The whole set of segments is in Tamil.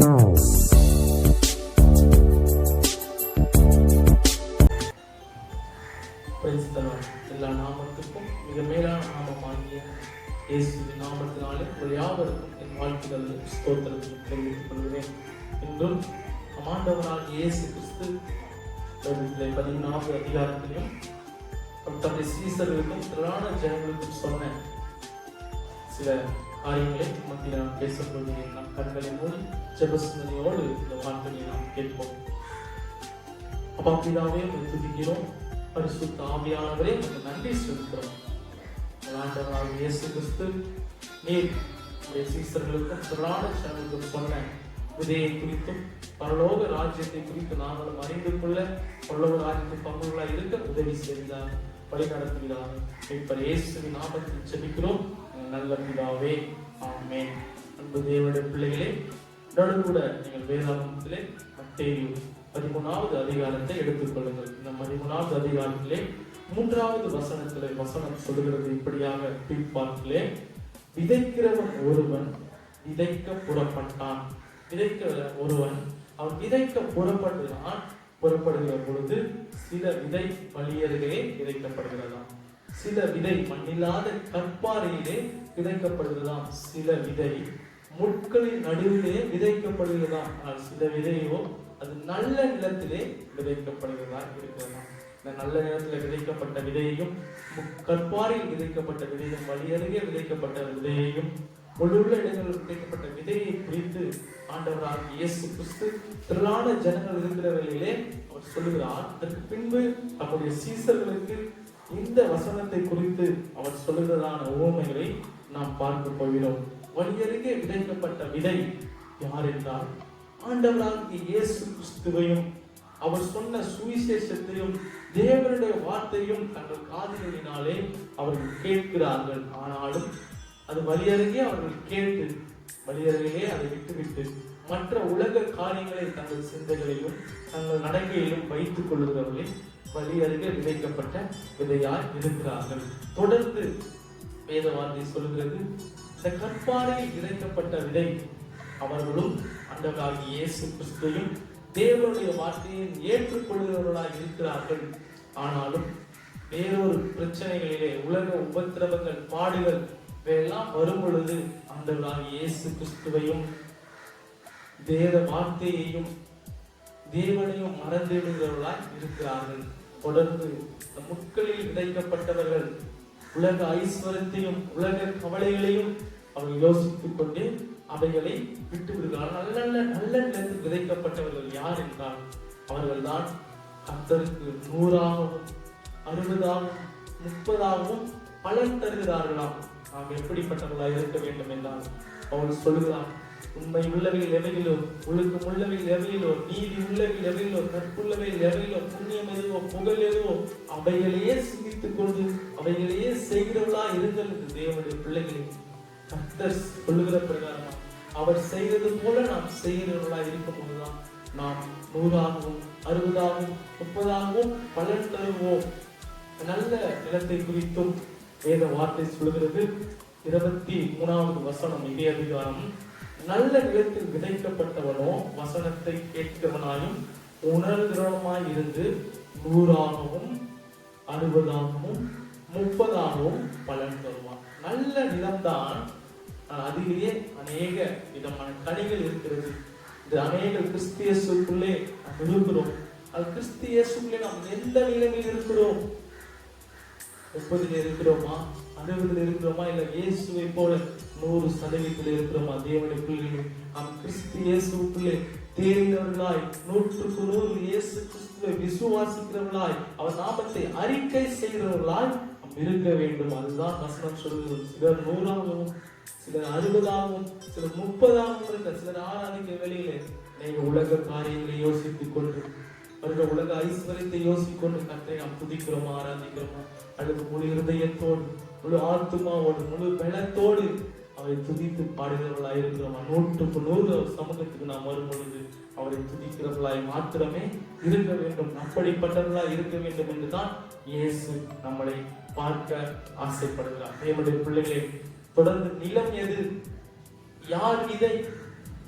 எல்லா நாமத்துக்கும் மிக மேலான நாமமாகிய இயேசுவின் நாமத்தினாலே ஒரு யாவருக்கும் என் வாழ்த்துக்கள் ஸ்தோத்திரத்தையும் தெரிவித்துக் கொள்கிறேன். இன்றும் ஆண்டவராகிய இயேசு கிறிஸ்து 14வது அதிகாரத்திலும் தம்முடைய சீசர்களுக்கும் திரளான ஜனங்களுக்கும் சொன்ன சில காரியங்களை மத்திய நாம் பேசப்போது நம் கண்களை மூடி ஜெப சிந்தனையோடு இந்த வார்த்தையை நாம் கேட்போம். அப்பா பிதாவே துதிக்கிறோம், பரிசுத்த ஆவியானவரே உங்களுக்கு நன்றி செலுத்துகிறோம். ஆண்டவராகிய இயேசு கிறிஸ்து நீர் உடைய சீசர்களுக்கும் திரளான ஜனங்களுக்கும் சொன்ன விதையை குறித்தும் பரலோக ராஜ்யத்தை குறித்து நாங்களும் அறிந்து கொள்ள பரலோக ராஜ்யத்தின் பங்குகளாக இருக்க உதவி செய்தார், வழி நடத்துகிறார். இப்ப இயேசுவின் நாமத்தில் ஜெபிக்கிறோம் நல்ல பிதாவே, ஆமென். அன்பு தேவனுடைய பிள்ளைகளே, உடனே கூட நீங்கள் வேதாகமத்திலே மத்தேயு 13வது அதிகாரத்தை எடுத்துக் கொள்ளுங்கள். இந்த 13வது அதிகாரத்திலே 3வது வசனத்திலே வசனம் சொல்லுகிறது இப்படியாக, பிற்பாட்டிலே விதைக்கிறவன் ஒருவன் விதைக்க புறப்பட்டான். விதைக்கிற ஒருவன் அவன் விதைக்க புறப்படுகிற பொழுது சில விதை வழியருகே விதைக்கப்படுகிறதாம், சில விதை மண்ணில்லாத கற்பாறையிலே விதைக்கப்படுகிறதாம், சில விதை முட்களின் நடுவிலே விதைக்கப்படுகிறதாம், ஆனால் சில விதையோ அது நல்ல நிலத்திலே விதைக்கப்படுகிறதா இருக்கிறதா. இந்த நல்ல நிலத்தில் விதைக்கப்பட்ட விதையையும் கற்பாறையில் விதைக்கப்பட்ட விதையும் வழியருகே விதைக்கப்பட்ட விதையையும் உள்ளுள்ள இடங்களில் விதைக்கப்பட்ட விதையை குறித்து ஆண்டவராகிய இயேசு கிறிஸ்து திரளான ஜனங்கள் இருக்கிறவர்களிலே அவர் சொல்லுகிறார். அதற்கு பின்பு நம்முடைய சீசர்களுக்கு இந்த வசனத்தை குறித்து அவர் சொல்லுகிறதான உவமைகளை நாம் பார்க்க போகிறோம். வழியருகே விதைக்கப்பட்ட விதை யார் என்றால் ஆண்டவராகிய இயேசு கிறிஸ்துவையும் அவர் சொன்ன சுவிசேஷத்தையும் தேவனுடைய வார்த்தையும் தங்கள் காதுகளினாலே அவர்கள் கேட்கிறார்கள். ஆனாலும் அது வழியருகே அவர்கள் கேட்டு வழியருகே அதை விட்டுவிட்டு மற்ற உலக காரியங்களை தங்கள் சிந்தைகளிலும் தங்கள் நடக்கையிலும் வைத்துக் கொள்ளுகிறவர்களே வழியருகே விதைக்கப்பட்ட விதையாய் இருக்கிறார்கள். தொடர்ந்து வேத வார்த்தை சொல்கிறது, இந்த கற்பாறையில் விதைக்கப்பட்ட விதை அவர்களும் ஆண்டவராகிய இயேசு கிறிஸ்துவையும் தேவனுடைய வார்த்தையை ஏற்றுக்கொள்கிறவர்களாக இருக்கிறார்கள். ஆனாலும் வேறொரு பிரச்சனைகளிலே உலக உபத்திரவங்கள் பாடுகள் இவையெல்லாம் வரும் பொழுது ஆண்டவராகிய இயேசு கிறிஸ்துவையும் தேவ வார்த்தையையும் தேவனையும் மறந்துவிடுகிறவர்களாய் இருக்கிறார்கள். தொடர்ந்து முட்களில் விதைக்கப்பட்டவர்கள் உலக ஐஸ்வரத்தையும் உலக கவலைகளையும் அவர்கள் யோசித்துக் கொண்டு அவைகளை விட்டு விடுகிறார்கள். நல்ல நிலத்தில் விதைக்கப்பட்டவர்கள் யார் என்றால் அவர்கள் தான் கர்த்தருக்கு 100ஆகவும் 60ஆகவும் 30ஆகவும் பலன் தருகிறார்களாம். நாம் எப்படிப்பட்டவர்களாக இருக்க வேண்டும் என்றால் அவர்கள் சொல்லுகிறார், உண்மை உள்ளவைகள் எவைகளோ, ஒழுக்கம் உள்ளவைகள் எவைகளோ, நீதி உள்ளவைகள் எவைகளோ, நட்புள்ளவைகள் எவைகளோ, புண்ணியம் எதுவோ, புகழ் எதுவோ அவைகளையே சிந்தித்துக் கொண்டு அவைகளையே செய்கிறவர்களா இருங்கள் என்று தேவனுடைய பிள்ளைகளை கர்த்தர் சொல்லுகிற பிரகாரமா அவர் செய்தது போல நாம் செய்கிறவர்களா இருக்கும் போதுதான் நாம் 100ஆகவும் 60ஆகவும் 30ஆகவும் பலன் தருவோம். நல்ல நிலத்தை குறித்தும் வேத வார்த்தை சொல்கிறது. 23வது வசனம் இதே அதிகாரம், நல்ல நிலத்தில் விதைக்கப்பட்டவனோ வசனத்தை கேட்கிறவனாயும் உணர்கிறவனாய் இருந்து 100ஆகவும் 60ஆகவும் 30ஆகவும் பலன் தருவான். நல்ல நிலம்தான், அதிலேயே அநேக விதமான கனிகள் இருக்கிறது. இந்த அநேக கிறிஸ்தியேசுக்குள்ளே நாம் இருக்கிறோம். அது கிறிஸ்தியேசுக்குள்ளே நாம் எந்த நிலைமையில் இருக்கிறோம்? 30 இருக்கிறோமா, 60 இருக்கிறோமா, இல்ல இயேசுவை போல 100% இருக்கிறோமா? தேவனுடைய பிள்ளைகள் நாம் கிறிஸ்தியேசுக்குள்ளே தேறினவர்களாய் 100க்கு 100 இயேசு கிறிஸ்துவை விசுவாசிக்கிறவர்களாய் அவர் நாமத்தை அறிக்கை செய்கிறவர்களாய் இருக்க வேண்டும். அதுதான் வசனம் சொல்லுகிறது. சிலர் 100ஆகவும் சிலர் 60ஆகவும் சிலர் 30ஆகவும் இருக்க, சிலர் ஆராதிக்க வேளையிலே நீங்க உலக காரியங்களை யோசித்துக் கொண்டு அவர்கள் உலக ஐஸ்வர்யத்தை யோசிக்கொண்டு கர்த்தரை நாம் துதிக்கிறோமா, ஆராதிக்கிறோமா, அல்லது முழு இருதயத்தோடு முழு ஆத்துமாவோடு முழு பலத்தோடு அவரை துதித்து பாடுகிறவர்களாய் இருக்கிறோமா? 100க்கு 100 சமூகத்துக்கு நாம் வரும் பொழுது அவரை துதிக்கிறவர்களாய் மாத்திரமே இருக்க வேண்டும். அப்படிப்பட்டவர்களாய் இருக்க வேண்டும் என்றுதான் இயேசு நம்மளை பார்க்க ஆசைப்படுகிறார். தேவனுடைய பிள்ளைகளே, தொடர்ந்து நிலம் எது, யார் விதை,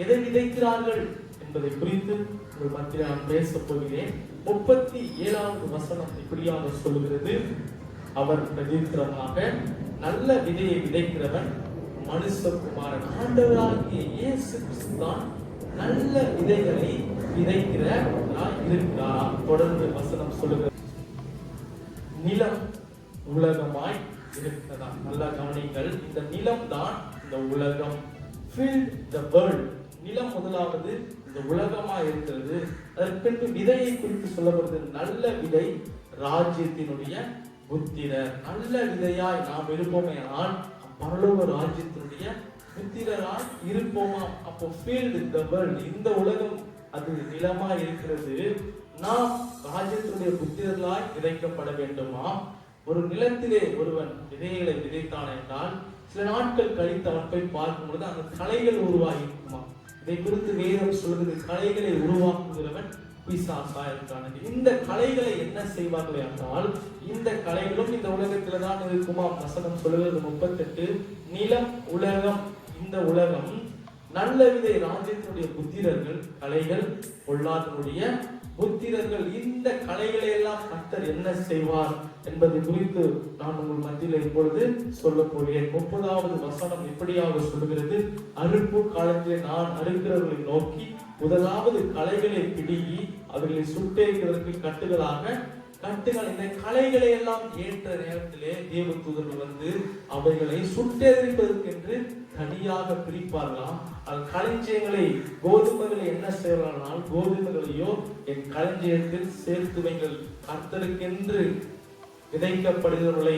எதை விதைக்கிறார்கள் என்பதை குறித்து உங்கள் மத்தியில் நான் பேசப் போகிறேன். 37வது வசனம் இப்படியாக சொல்லுகிறது, அவர் பிரதித்திரமாக நல்ல விதையை விதைக்கிறவன் மனுஷகுமாரன். ஆண்டவராகிய இயேசு கிறிஸ்து தான் நல்ல விதைகளை விதைக்கிறவராய் இருக்கிறார். தொடர்ந்து வசனம் சொல்லுகிறது, நிலம் உலகமாய் இருக்கிறதா. நல்லா கவனிங்கள், இந்த நிலம் தான் இந்த உலகம். Fill the world. நிலம் முதலாவது இந்த உலகமாய் இருக்கிறது. அதற்கு பின்பு விதையை குறித்து சொல்லப்படுது, நல்ல விதை ராஜ்யத்தினுடைய புத்திரர். நல்ல விதையாய் நாம் இருப்போமே ஆனால் பரலோக ராஜ்யத்தினுடைய புத்திரராய் இருப்போமா. அப்போ fill the world, இந்த உலகம் அது நிலமாய் இருக்கிறது. நாம் ராஜ்யத்தினுடைய புத்திரர்களாய் விதைக்கப்பட வேண்டுமா? ஒரு நிலத்திலே ஒருவன் விதைகளை விதைத்தான் என்றால் சில நாட்கள் கழித்து அவன் போய் பார்க்கும் பொழுது அந்த களைகள் உருவாகி இருக்குமா. இதை குறித்து வேதம் சொல்கிறது, களைகளை உருவாக்குகிறவன் பிசாசா இருக்கிறான். இந்த களைகளை என்ன செய்வார்கள் என்றால், இந்த களைகளும் இந்த உலகத்துல தான் இருக்குமா. வசனம் சொல்லுகிறது 38, நிலம் உலகம், இந்த உலகம் நல்ல விதை ராஜ்யத்தினுடைய புத்திரர்கள், களைகள் பொல்லாதனுடைய புத்திரர்கள். இந்த களைகளை எல்லாம் கர்த்தர் என்ன செய்வார் என்பது குறித்து நான் உங்கள் மத்தியில் இப்பொழுது சொல்ல போகிறேன். 30வது வசனம் இப்படியாக சொல்லுகிறது, அறுப்பு காலத்திலே நான் அறுக்கிறவர்களை நோக்கி முதலாவது களைகளை பிடுங்கி அவர்களை சுட்டெரிக்கிறதற்கு கட்டுகளாக கட்டுகள். இந்த களைகளை எல்லாம் ஏற்ற நேரத்திலே தேவதூதர்கள் வந்து அவைகளை சுட்டெரிப்பதற்கென்று தனியாக பிரிப்பார்களாம். அது களஞ்சியங்களை, கோதுமைகளை என்ன செய்வார்கள், கோதுமைகளையோ என் களஞ்சியத்தில் சேர்த்து வைங்கள். கர்த்தருக்கென்று விதைக்கப்படுகிறவர்களை,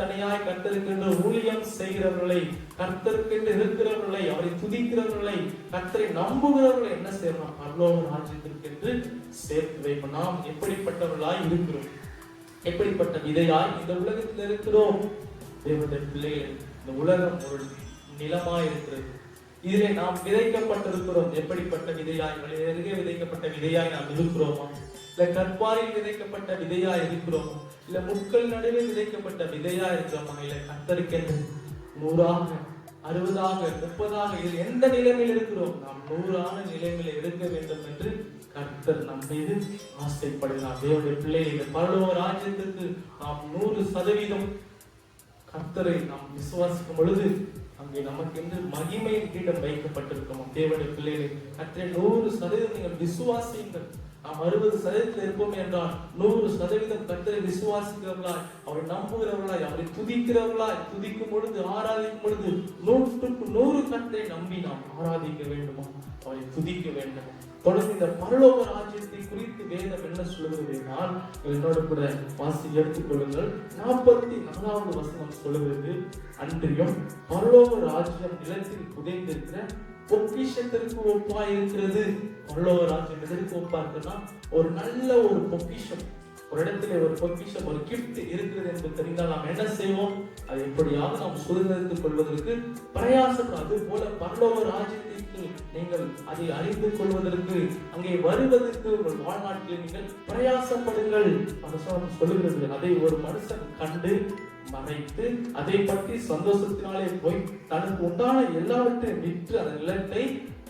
தனியாய் கர்த்தருக்கென்று ஊழியம் செய்கிறவர்களை, கர்த்தருக்கென்று இருக்கிறவர்களை, அவரை துதிக்கிறவர்களை, கர்த்தரை நம்புகிறவர்களை என்ன செய்யணும், பரலோக ராஜ்யத்திற்கென்று சேர்த்து வைப்போம். நாம் எப்படிப்பட்டவர்களாய் இருக்கிறோம், எப்படிப்பட்ட விதையாய் இந்த உலகத்தில் இருக்கிறோம். தேவனுடைய பிள்ளைகள், இந்த உலகம் ஒரு நிலமாய் இருக்கிறது. இதிலே நாம் விதைக்கப்பட்டிருக்கிறோம். எப்படிப்பட்ட விதையாய், வழியருகே விதைக்கப்பட்ட விதையாய் நாம் இருக்கிறோமா, இல்ல கற்பாரில் விதைக்கப்பட்ட விதையா இருக்கிறோமா, இல்ல முட்கள் நடுவே விதைக்கப்பட்ட விதையா இருக்கிறோமா, இல்ல கர்த்தருக்கென்று 100ஆக 60ஆக 30ஆக இதில் எந்த நிலைமையில் இருக்கிறோம். நாம் 100ஆன நிலைமையில இருக்க வேண்டும் என்று கர்த்தர் நம் மீது ஆசைப்படுகிறார். தேவனுடைய பிள்ளைகள், பரலோக ராஜ்யத்திற்கு நாம் 100% கர்த்தரை நாம் விசுவாசிக்கும் பொழுது அங்கே நமக்கு என்று மகிமையின் கிரீடம் வைக்கப்பட்டிருக்கும். தேவனுடைய பிள்ளைகளை, கர்த்தரை 100% நீங்கள் விசுவாசியுங்கள். நாம் 60% இருப்போம் என்றால் 100% கர்த்தரை விசுவாசிக்கிறவர்களாய், அவரை நம்புகிறவர்களாய், அவரை துதிக்கிறவர்களாய், துதிக்கும் பொழுது ஆராதிக்கும் பொழுது 100க்கு 100 கர்த்தரை நம்பி நாம் ஆராதிக்க வேண்டுமா, அவரை துதிக்க வேண்டுமா. தொடர்ந்து இந்த பரலோக ராஜ்யத்தை குறித்து வேதம் என்ன சொல்லுகிறது என்றால், என்னோட கூட வாசி எடுத்துக் கொள்ளுங்கள். 44வது வசனம் சொல்லுகிறது, அன்றியும் பரலோக ராஜ்யம் நிலத்தில் புதைந்திருக்கிற பொக்கிஷத்திற்கு ஒப்பா இருக்கிறது. பரலோக ராஜ்யம் எதற்கு ஒப்பா இருக்குன்னா, ஒரு நல்ல ஒரு பொக்கிஷம், ஒரு இடத்துல ஒரு பொக்கிஷம், ஒரு கிஃப்ட் இருக்கிறது என்று தெரிந்தால் நாம் என்ன செய்வோம், அது எப்படியாவது நாம் சுதந்திரித்துக் கொள்வதற்கு பிரயாசம். அது போல பரலோக ராஜ்யத்திற்கு நீங்கள் அதை அறிந்து கொள்வதற்கு, அங்கே வருவதற்கு உங்கள் வாழ்நாட்டில் நீங்கள் பிரயாசப்படுங்கள். சொல்லுகிறது, அதை ஒரு மனுஷன் கண்டு மறைத்து அதை பற்றி சந்தோஷத்தினாலே போய் தனக்கு உண்டான எல்லாவற்றையும் விற்று அந்த நிலத்தை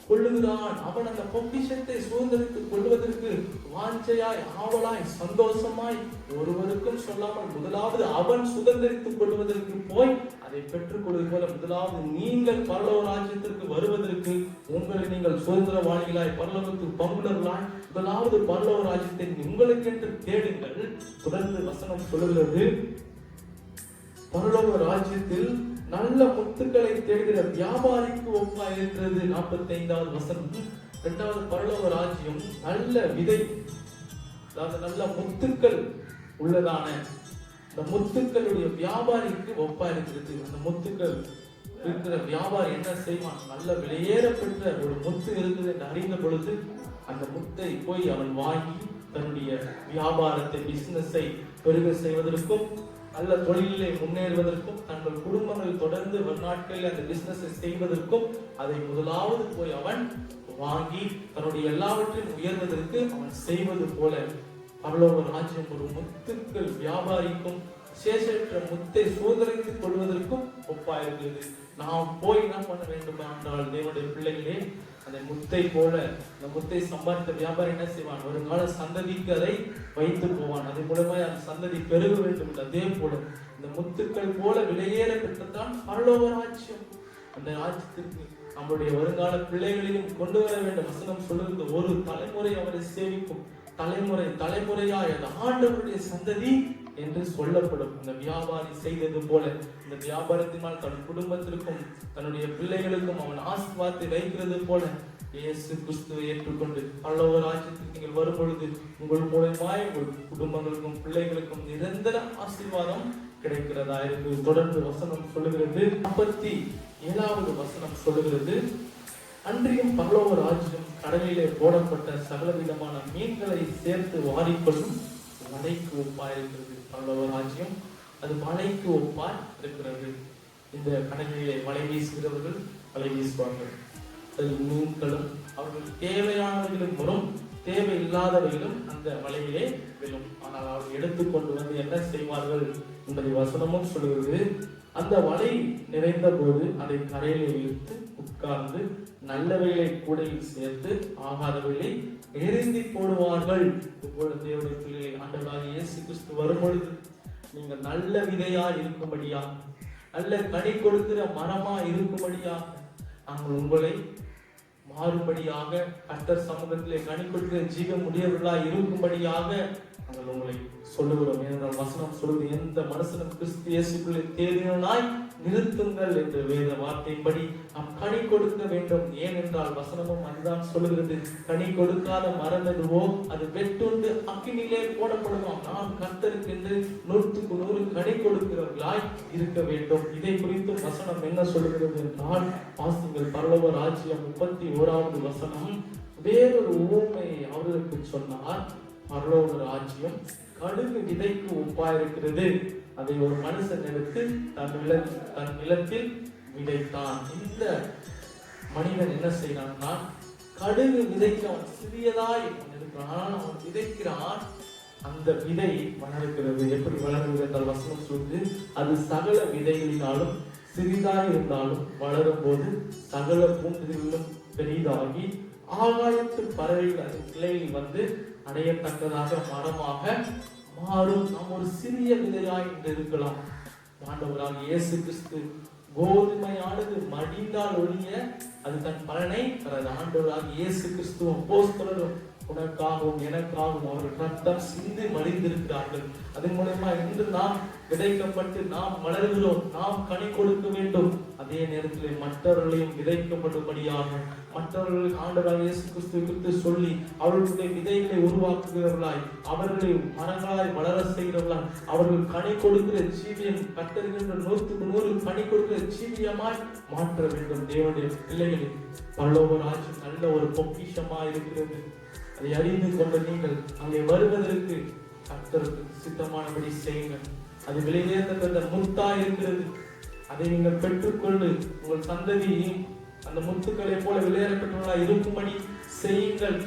கொள்ளுகிறான். அவன் அந்த பொக்கிஷத்தை சுதந்திரித்துக் கொள்வதற்கு வாஞ்சையாய், ஆவலாய், சந்தோஷமாய், ஒருவருக்கும் சொல்லாமல் முதலாவது அவன் சுதந்திரித்துக் கொள்வதற்கு போய் அதை பெற்றுக் கொள்வது போல, முதலாவது நீங்கள் பரலோக ராஜ்யத்திற்கு வருவதற்கு, உங்களை நீங்கள் சுதந்திரவாளிகளாய், பரலோகத்துக்கு பங்குள்ளவர்களாய், முதலாவது பரலோக ராஜ்யத்தை உங்களுக்கென்று தேடுங்கள். தொடர்ந்து வசனம் சொல்லுகிறது, பரலோக ராஜ்யத்தில் நல்ல முத்துக்களை தேடுகிற வியாபாரிக்கு ஒப்பா இருக்கிறது. 45வது வசனம், 2வது பரலோக ராஜ்யம் நல்ல விதை, அதாவது நல்ல முத்துக்கள் உள்ளதான இந்த முத்துக்களுடைய வியாபாரிக்கு ஒப்பா இருக்கிறது. அந்த முத்துக்கள் இருக்கிற வியாபாரி என்ன செய்வான், நல்ல விலையேற பெற்ற ஒரு முத்து இருக்குது என்று அறிந்த பொழுது அந்த முத்தை போய் அவன் வாங்கி தன்னுடைய வியாபாரத்தை, பிசினஸை பெருக செய்வதற்கும், நல்ல தொழிலே முன்னேறுவதற்கும், தங்கள் குடும்பங்கள் தொடர்ந்து நாட்களில் அந்த பிசினஸை செய்வதற்கும் அதை முதலாவது போய் அவன் வாங்கி தன்னுடைய எல்லாவற்றையும் உயர்வதற்கு அவன் செய்வது போல, பரலோக ராஜ்யம் ஒரு முத்துக்கள் வியாபாரிக்கும் சேஷற்ற முத்தை சுதந்திரித்துக் கொள்வதற்கும் ஒப்பாயிருக்கிறது. நாம் போய் என்ன பண்ண வேண்டும் என்றால், தேவனுடைய பிள்ளைகளே, அந்த முத்தை போல, அந்த முத்தை சம்பாதித்த வியாபாரி என்ன செய்வான்? வருங்கால சந்ததிக்கு அதை வைத்து போவான். அதன் மூலமாய் அந்த சந்ததி பெருக வேண்டும். அதே போல இந்த முத்துக்கள் போல விலையேற பெற்றதான் பரலோக ராஜ்யம். அந்த ராஜ்யத்திற்கு நம்முடைய வருங்கால பிள்ளைகளையும் கொண்டு வர வேண்டும். வசனம் சொல்லுகிறது, ஒரு தலைமுறை அவரை சேவிக்கும், தலைமுறை தலைமுறையாய் அந்த ஆண்டவருடைய சந்ததி என்று சொல்லப்படும். இந்த வியாபாரி செய்தது போல இந்த வியாபாரத்தினால் தன் குடும்பத்திற்கும் தன்னுடைய பிள்ளைகளுக்கும் அவன் ஆசீர்வாதத்தை வைக்கிறது போல இயேசு கிறிஸ்துவை ஏற்றுக்கொண்டு பரலோக ராஜ்யத்துக்கு நீங்கள் வரும் பொழுது உங்கள் மூலமாய் உங்கள் குடும்பங்களுக்கும் பிள்ளைகளுக்கும் நிரந்தர ஆசீர்வாதம் கிடைக்கிறதா இருக்கு. தொடர்ந்து வசனம் சொல்லுகிறது, 47வது வசனம் சொல்லுகிறது, அன்றியும் பரலோக ராஜ்யம் கடலிலே போடப்பட்ட சகல விதமான மீன்களை சேர்த்து வாரிக்கொள்ளும் மலைக்கு ஒப்பாய் இருக்கிறது. பரலோக ராஜ்யம் அது மலைக்கு ஒப்பாய் இருக்கிறது. இந்த கடலிலே வலை வீசுகிறவர்கள் வலை வீசுவார்கள். அதில் மீன்களும் அவர்கள் தேவையானவர்களும் வரும், தேவை இல்லாதவைகளும் அந்த வலையிலே விழும். ஆனால் அவர்கள் எடுத்துக்கொண்டு வந்து என்ன செய்வார்கள் என்பதை வசனமும் சொல்கிறது. அந்த வலை நிறைந்த போது அதை கரையிலே இழுத்து உட்கார்ந்து நல்லவைகளை கூடையில் சேர்த்து ஆகாதவைகளை எரிந்தி போடுவார்கள். இப்பொழுது தேவனுடைய பிள்ளைகளை ஆண்டவராகிய இயேசு கிறிஸ்து வரும்பொழுது நீங்கள் நல்ல விதையா இருக்கும்படியா, நல்ல கனி கொடுக்கிற மரமா இருக்கும்படியா, நாங்கள் உங்களை மாறும்படியாக கர்த்தர் சமூகத்திலே கனி கொடுக்கிற ஜீவன் உடையவர்களா இருக்கும்படியாக நாங்கள் உங்களை சொல்லுகிறோம். ஏனென்றால் வசனம் சொல்வது, எந்த மனுஷனும் கிறிஸ்து இயேசுக்குள்ளே தேறினாய் நிறுத்துங்கள் என்ற வேத வார்த்தையின்படி நாம் கனி கொடுக்க வேண்டும். ஏனென்றால் வசனமும் அதுதான் சொல்லுகிறது, கனி கொடுக்காத மரம் எதுவோ அது வெட்டுண்டு அக்கினிலே போடப்படுவோம். நாம் கர்த்தருக்கு என்று 100க்கு 100 கனி கொடுக்கிறவர்களாய் இருக்க வேண்டும். இதை குறித்து வசனம் என்ன சொல்லுகிறது என்றால், வாசிங்கள் பரலோக ராஜ்யம் 31வது வசனம். வேறொரு உவமையை அவர்களுக்கு சொன்னார். பரலோக ராஜ்யம் கடுகு விதைக்கு ஒப்பாயிருக்கிறது. அதை ஒரு மனுஷன் எடுத்து தன் நிலத்தில் விதைத்தான். இந்த மனிதன் என்ன செய்யறான்னா, கடுகு விதைக்கு அவன் சிறியதாய் இருக்கிறான், அவன் விதைக்கிறான். அந்த விதை வளர்க்கிறது. எப்படி வளர்கிறது என்றால் வசனம் சொல்லுது, அது சகல விதைகளினாலும் சிறிதாய் இருந்தாலும் வளரும் போது சகல பூண்டுகளிலும் பெரிதாகி ஆகாயத்து பறவைகள் அதன் கிளையில் வந்து அடையத்தக்கதாக மரமாக மாறும். நாம் ஒரு சிறிய விதையாய் இருக்கலாம். ஆண்டவராக இயேசு கிறிஸ்து கோதுமையானது மடிந்தால் ஒழிய அது தன் பலனை தனது ஆண்டவராக இயேசு கிறிஸ்துவும் அப்போஸ்தலரும் உனக்காகவும் எனக்காகவும் அவர்கள் ரத்தம் சிந்தி மடிந்திருக்கிறார்கள். அதன் மூலமா இன்று நாம் விதைக்கப்பட்டு நாம் வளர்கிறோம், நாம் கனி கொடுக்க வேண்டும். அதே நேரத்தில் மற்றவர்களையும் விதைக்கப்படும்படியாக மற்றவர்களுக்கு ஆண்டவராக இயேசு கிறிஸ்துவை குறித்து சொல்லி அவர்களுடைய விதைகளை உருவாக்குகிறவர்களாய், அவர்களை மரங்களாய் வளர செய்கிறவர்களாய், அவர்கள் கனி கொடுக்கிற ஜீவியம் கத்தருகின்ற 100க்கு 100 கனி கொடுக்கிற ஜீவியமாய் மாற்ற வேண்டும். தேவனுடைய பிள்ளைகளை பரலோக ராஜ்யம் நல்ல ஒரு பொக்கிஷமாய் இருக்கிறது. அதை அறிந்து கொண்ட நீங்கள் அங்கே வருவதற்கு கர்த்தருக்கு சித்தமானபடி செய்யுங்கள். அது விலையேறத்தக்க முத்தா இருக்கிறது. அதை நீங்கள் பெற்றுக்கொண்டு உங்கள் சந்ததியையும் அந்த முத்துக்களை போல விளையாடப்பட்டவர்களா இருக்கும்படி செய்யுங்கள்.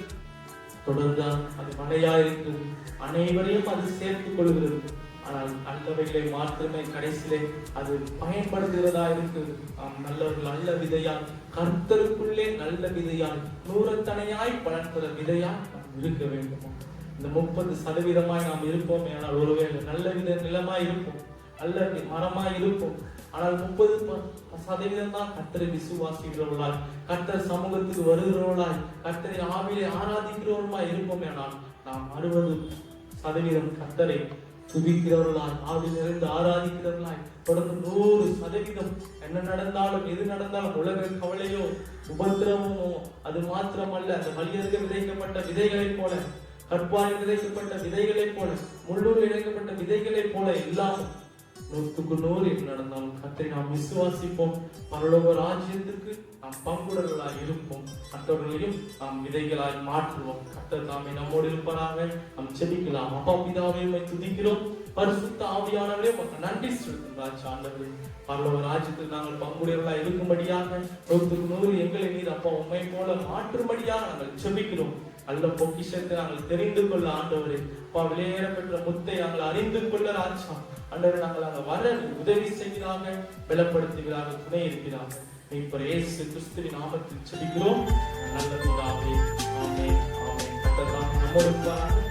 தொடர்ந்தான் அது மழையா இருக்கிறது, அனைவரையும் அது சேர்த்துக் கொள்கிறது. ஆனால் நல்லவைகளை மாத்திரமே கடைசியிலே அது பயன்படுத்துகிறதா இருக்கிறது. நல்லவர்கள் நல்ல விதையால், கர்த்தருக்குள்ளே நல்ல விதையால், நூறத்தனையாய் பலன் தர விதையால் நாம் இருக்க வேண்டும். இந்த 30% நாம் இருப்போம். ஆனால் ஒருவேளை நல்ல வித நிலமாய் இருப்போம், நல்ல மரமாய் இருப்போம். ஆனால் 30% தான் கர்த்தரை விசுவாசிக்கிறவர்களாய், கர்த்தர் சமூகத்துக்கு வருகிறவர்களாய், கர்த்தரை ஆவிலே ஆராதிக்கிறவர்களாய் இருப்போம். ஆனால் நாம் 60% கர்த்தரை துதிக்கிறவர்களாய், ஆவி நிறைந்து ஆராதிக்கிறவர்களாய், தொடர்ந்து 100% என்ன நடந்தாலும் எது நடந்தாலும் உலக கவலையோ உபத்திரவமோ அது மாத்திரமல்ல, அந்த வலியருக விதைக்கப்பட்ட விதைகளைப் போல, கற்பாரில் விதைக்கப்பட்ட விதைகளைப் போல, முள்ளூர் இணைக்கப்பட்ட விதைகளைப் போல இல்லாமல் 100க்கு 100 நடந்தாலும் கர்த்தரை நாம் விசுவாசிப்போம். பரலோக ராஜ்யத்துக்கு நாம் பங்குடர்களாய் இருப்போம். மற்றவர்களையும் நாம் விதைகளாய் மாற்றுவோம். கர்த்தர் தாமே நம்மோடு இருப்பதாக. நாம் செபிக்கலாம். அப்பா பிதாவே உம்மை துதிக்கிறோம். பரிசுத்த ஆவியானவரே உமக்கு நன்றி செலுத்துகிறோம். ஆண்டவரே, பரலோக ராஜ்யத்தில் நாங்கள் பங்குடர்களாய் இருக்கும்படியாக 100க்கு 100 எங்களை நீர் அப்பா உம்மை போல மாற்றும்படியாக நாங்கள் செபிக்கிறோம். நல்ல பொக்கிஷத்தை நாங்கள் தெரிந்து கொள்ள ஆண்டவரே, அப்பா விலையேற பெற்ற முத்தை நாங்கள் அறிந்து கொள்ள ராஜா ஆண்டவரே, நாங்கள் அங்க வர உதவி செய்கிறாங்க, பலப்படுத்துகிறாங்க, துணை இருக்கிறாங்க. மீட்பர் இயேசு கிறிஸ்துவின் நாமத்தில் ஜெபிக்கிறோம் நல்ல பிதாவே. ஆமென் ஆமென். கர்த்தர் தாமே நம்மோடு இருப்பாராக.